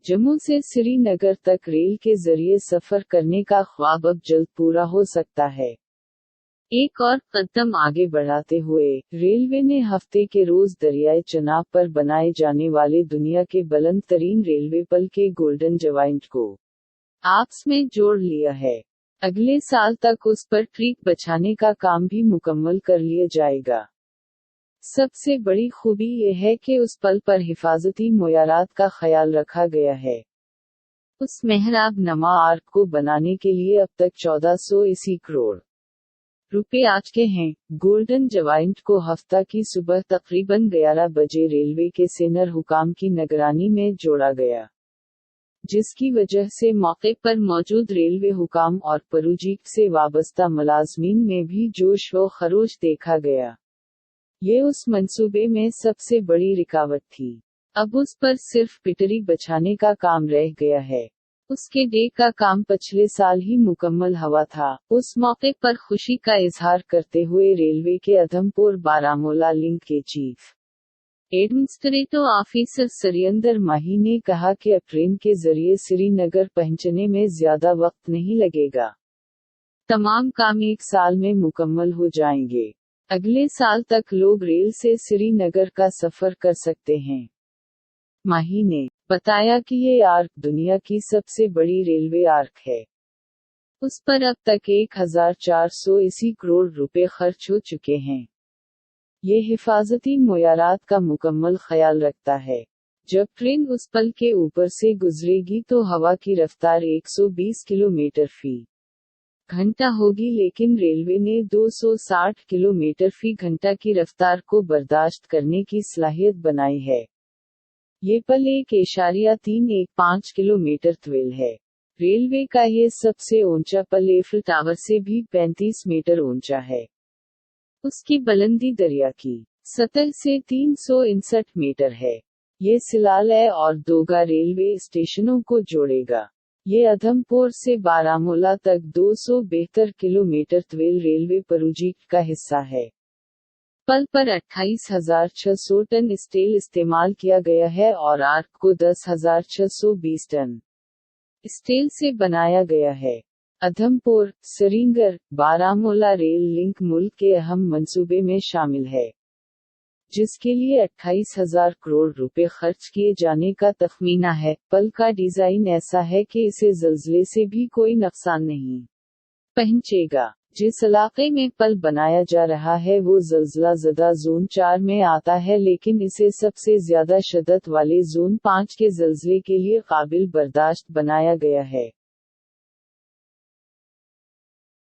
जम्मू से श्रीनगर तक रेल के जरिए सफर करने का ख्वाब अब जल्द पूरा हो सकता है। एक और कदम आगे बढ़ाते हुए रेलवे ने हफ्ते के रोज दरियाए चनाब पर बनाए जाने वाले दुनिया के बुलंद तरीन रेलवे पल के गोल्डन जवाइंट को आपस में जोड़ लिया है। अगले साल तक उस पर ट्रीक बछाने का काम भी मुकम्मल कर लिया जाएगा। सबसे बड़ी खूबी ये है कि उस पल पर हिफाजती मुयारात का ख्याल रखा गया है। उस मेहराब नमा आर्क को बनाने के लिए अब तक 1480 करोड़ रुपए आ चुके हैं। गोल्डन जवाइंट को हफ्ता की सुबह तकरीबन 11 बजे रेलवे के सीनियर हुकाम की निगरानी में जोड़ा गया, जिसकी वजह से मौके पर मौजूद रेलवे हुकाम और प्रोजेक्ट से वाबस्ता मुलाजमीन में भी जोश व खरोश देखा गया। ये उस मंसूबे में सबसे बड़ी रुकावट थी। अब उस पर सिर्फ पिटरी बछाने का काम रह गया है। उसके डेक का काम पिछले साल ही मुकम्मल हुआ था। उस मौके पर खुशी का इजहार करते हुए रेलवे के अधमपुर बारामूला लिंक के चीफ एडमिनिस्ट्रेटिव ऑफिसर सरिंदर माही ने कहा कि अब ट्रेन के जरिए श्रीनगर पहुंचने में ज्यादा वक्त नहीं लगेगा। तमाम काम एक साल में मुकम्मल हो जाएंगे। अगले साल तक लोग रेल से श्रीनगर का सफर कर सकते हैं। माही ने बताया कि ये आर्क दुनिया की सबसे बड़ी रेलवे आर्क है। उस पर अब तक 1480 करोड़ रुपए खर्च हो चुके हैं। ये हिफाजती मुयारात का मुकम्मल ख्याल रखता है। जब ट्रेन उस पल के ऊपर से गुजरेगी तो हवा की रफ्तार 120 किलोमीटर फी घंटा होगी, लेकिन रेलवे ने 260 किलोमीटर फी घंटा की रफ्तार को बर्दाश्त करने की सलाहियत बनाई है। ये पल 1.315 किलोमीटर तवील है। रेलवे का ये सबसे ऊंचा पल एफिल टावर से भी 35 मीटर ऊंचा है। उसकी बुलंदी दरिया की सतह से 359 मीटर है। ये सिलालय और दोगा रेलवे स्टेशनों को जोड़ेगा। ये अधमपुर से बारामूला तक 272 किलोमीटर तवील रेलवे प्रोजेक्ट का हिस्सा है। पल पर 28,600 टन स्टील इस्तेमाल किया गया है और आर्क को 10,620 टन स्टील से बनाया गया है। अधमपुर, श्रीनगर, बारामूला रेल लिंक मुल्क के अहम मंसूबे में शामिल है, जिसके लिए 28,000 करोड़ रुपए खर्च किए जाने का तखमीना है। पल का डिजाइन ऐसा है कि इसे ज़लज़ले से भी कोई नुकसान नहीं पहुंचेगा। जिस इलाके में पल बनाया जा रहा है वो ज़लज़ला ज़दा जोन 4 में आता है, लेकिन इसे सबसे ज्यादा शद्दत वाले जोन 5 के ज़लज़ले के लिए काबिल बर्दाश्त बनाया गया है।